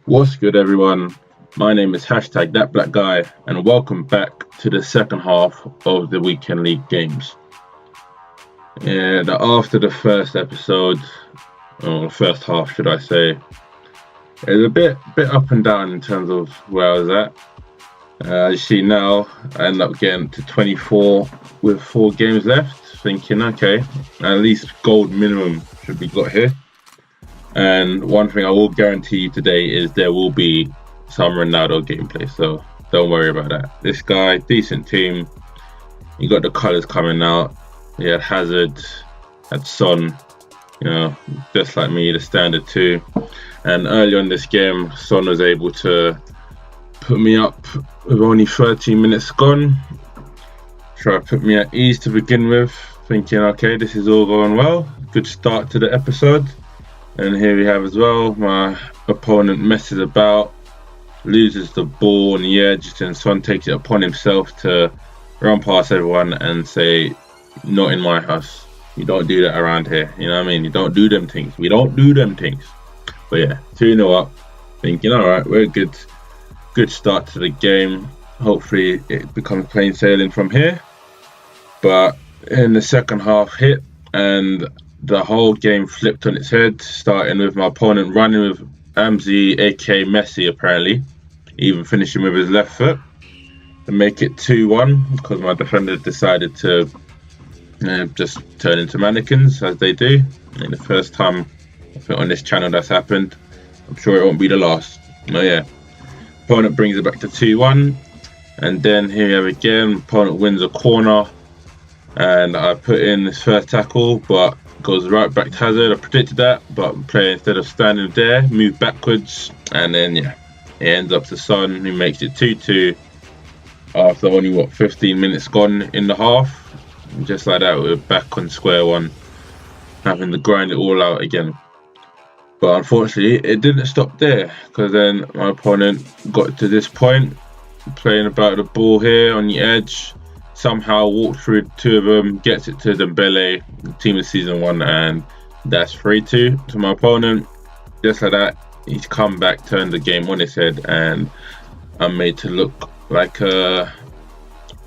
What's good, everyone? My name is #ThatBlackGuy, and welcome back to the second half of the Weekend League games. After the first episode, or the first half, should I say, it was a bit up and down in terms of where I was at. As you see now, I ended up getting to 24 with 4 games left, thinking, okay, at least gold minimum should be got here. And one thing I will guarantee you today is there will be some Ronaldo gameplay, so don't worry about that. This guy, decent team. You got the colours coming out. He had Hazard, had Son, just like me, the standard 2. And early on this game, Son was able to put me up with only 13 minutes gone. Try to put me at ease to begin with, thinking, okay, this is all going well. Good start to the episode. And here we have as well, my opponent messes about, loses the ball on the edge, and Son takes it upon himself to run past everyone and say, not in my house. You don't do that around here. You know what I mean? You don't do them things. We don't do them things. But yeah, 2-0 up, thinking, alright, we're good. Good start to the game. Hopefully it becomes plain sailing from here. But in the second half hit, and the whole game flipped on its head, starting with my opponent running with Amzi, aka Messi, apparently, even finishing with his left foot to make it 2-1 because my defender decided to just turn into mannequins, as they do. And the first time I think on this channel that's happened. I'm sure it won't be the last. But yeah, opponent brings it back to 2-1, and then here we have again, opponent wins a corner, and I put in this first tackle, but goes right back to Hazard. I predicted that, but player, instead of standing there, moved backwards, and then it ends up to Son, who makes it 2-2 after only 15 minutes gone in the half. And just like that, we're back on square one, having to grind it all out again. But unfortunately, it didn't stop there, because then my opponent got to this point, playing about the ball here on the edge. Somehow walked through 2 of them, gets it to Dembele, team of season 1, and that's 3-2 to my opponent. Just like that, he's come back, turned the game on its head, and I'm made to look like a,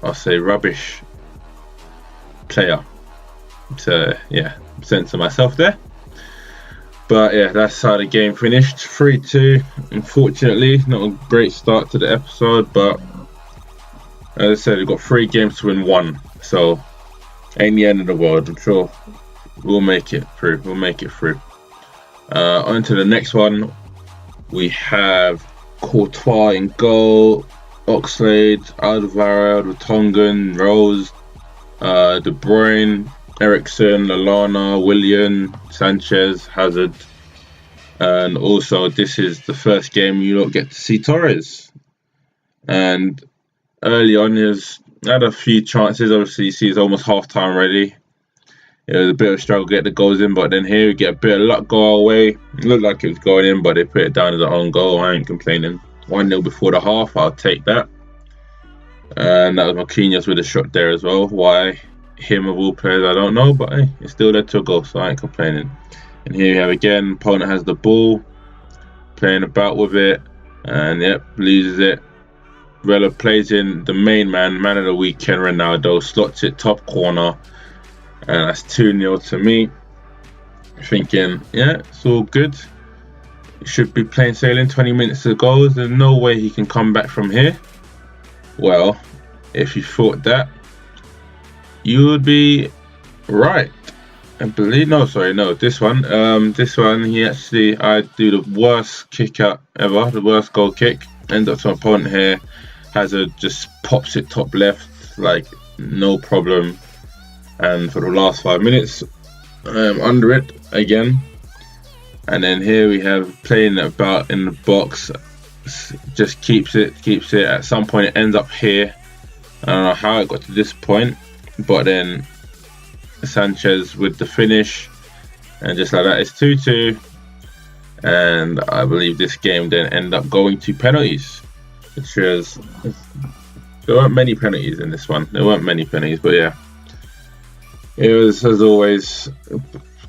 I'll say, rubbish player. So yeah, censor myself there. But yeah, that's how the game finished, 3-2. Unfortunately, not a great start to the episode, but as I said, we've got 3 games to win 1, so ain't the end of the world. I'm sure we'll make it through. On to the next one. We have Courtois in goal, Oxlade, Alderweireld, Tongan, Rose, De Bruyne, Ericsson, Lallana, Willian, Sanchez, Hazard. And also, this is the first game you don't get to see Torres. And early on, he had a few chances. Obviously, you see it's almost half-time already. It was a bit of a struggle to get the goals in, but then here we get a bit of luck go our way. It looked like it was going in, but they put it down as an own goal. I ain't complaining. 1-0 before the half, I'll take that. And that was Marquinhos with a shot there as well. Why him of all players, I don't know, but hey, it still led to a goal, so I ain't complaining. And here we have again, opponent has the ball, playing about with it, and loses it. Vela plays in the main man of the weekend, Ronaldo, slots it top corner, and that's 2-0 to me. Thinking, it's all good. It should be plain sailing, 20 minutes to go. There's no way he can come back from here. Well, if you thought that, you would be right. I believe, this one, I do the worst kick out ever, the worst goal kick. Ends up to my opponent here. Hazard just pops it top left, like no problem. And for the last 5 minutes, I'm under it again. And then here we have playing about in the box, just keeps it. At some point, it ends up here. I don't know how it got to this point, but then Sanchez with the finish, and just like that, it's 2-2. And I believe this game then ended up going to penalties. There weren't many penalties in this one. But yeah, it was, as always,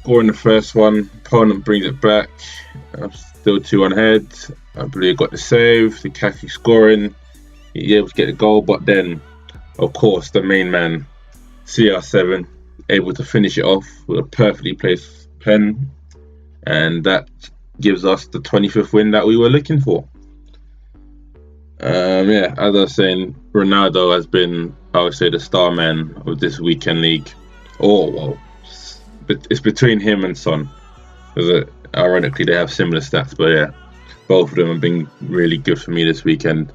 scoring the first one. Opponent brings it back. I'm still 2-1 ahead. I believe got the save. Lukaku scoring. He able to get the goal, but then, of course, the main man, CR7, able to finish it off with a perfectly placed pen, and that gives us the 25th win that we were looking for. Yeah, as I was saying, Ronaldo has been, I would say, the star man of this weekend league. Oh, well, it's between him and Son, because ironically they have similar stats, but yeah, both of them have been really good for me this weekend.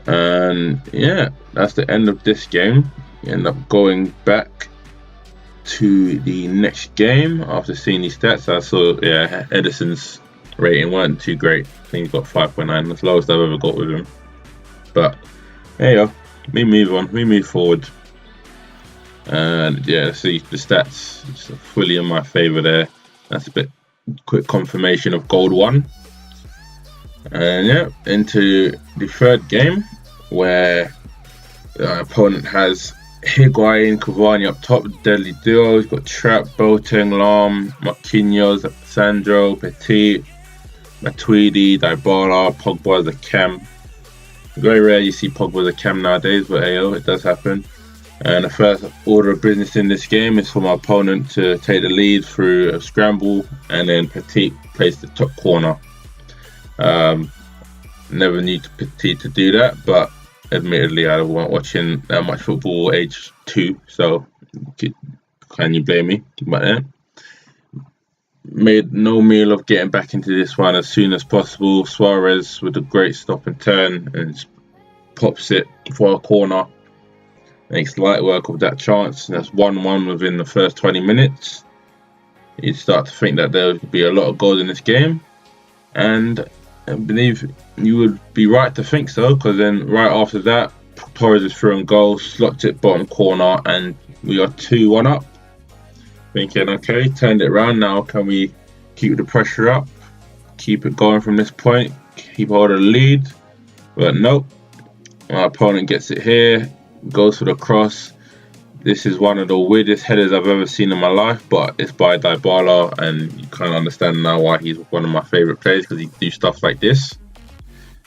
And yeah, that's the end of this game. You end up going back to the next game after seeing these stats. I saw, yeah, Edison's rating weren't too great. I think he's got 5.9, that's the lowest I've ever got with him. But there you go, we move on, we move forward. And yeah, see the stats fully in my favour there. That's a bit quick confirmation of gold 1. And yeah, into the third game, where the opponent has Higuain, Cavani up top, deadly duo. He's got Trapp, Boateng, Lahm, Marquinhos, Sandro, Petit, Matuidi, Dybala, Pogba as a cam. Very rare you see Pogba as a cam nowadays, but ayo, it does happen. And the first order of business in this game is for my opponent to take the lead through a scramble, and then Petit plays the top corner. Never knew Petit to do that, but admittedly I wasn't watching that much football age 2, so can you blame me? But yeah, made no meal of getting back into this one as soon as possible. Suarez with a great stop and turn and pops it for a corner. Makes light work of that chance. That's 1-1 within the first 20 minutes. You'd start to think that there would be a lot of goals in this game, and I believe you would be right to think so, because then right after that, Torres is through and goal, slots it bottom corner, and we are 2-1 up. Thinking, okay, turned it around now. Can we keep the pressure up, keep it going from this point, keep hold of the lead? But nope, my opponent gets it here, goes for the cross. This is one of the weirdest headers I've ever seen in my life, but it's by Dybala, and you kind of understand now why he's one of my favourite players, because he do stuff like this.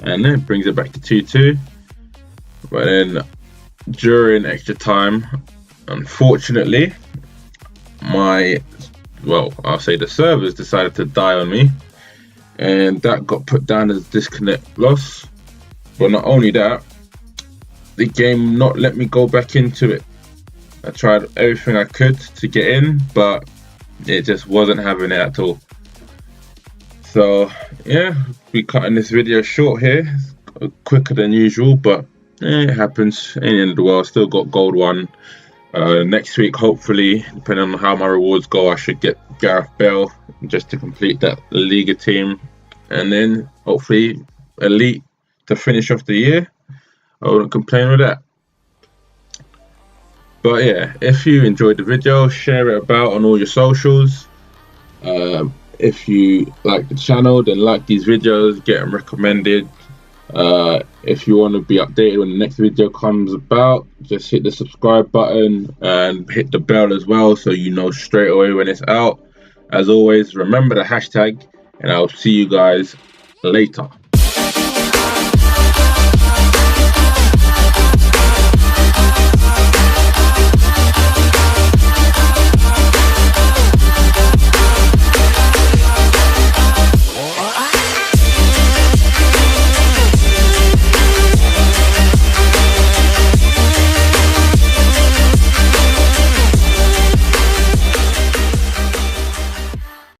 And then brings it back to 2-2. But then during extra time, unfortunately, I'll say the servers decided to die on me, and that got put down as disconnect loss. But not only that, the game not let me go back into it. I tried everything I could to get in, but it just wasn't having it at all. So yeah, we're cutting this video short here, quicker than usual, but it happens. Ain't the end of the world. Still got gold 1. Next week, hopefully, depending on how my rewards go, I should get Gareth Bale just to complete that Liga team, and then hopefully elite to finish off the year. I wouldn't complain with that. But yeah, if you enjoyed the video, share it about on all your socials. If you like the channel, then like these videos, get them recommended. If you want to be updated when the next video comes about, just hit the subscribe button and hit the bell as well, so you know straight away when it's out. As always, remember the hashtag, and I'll see you guys later.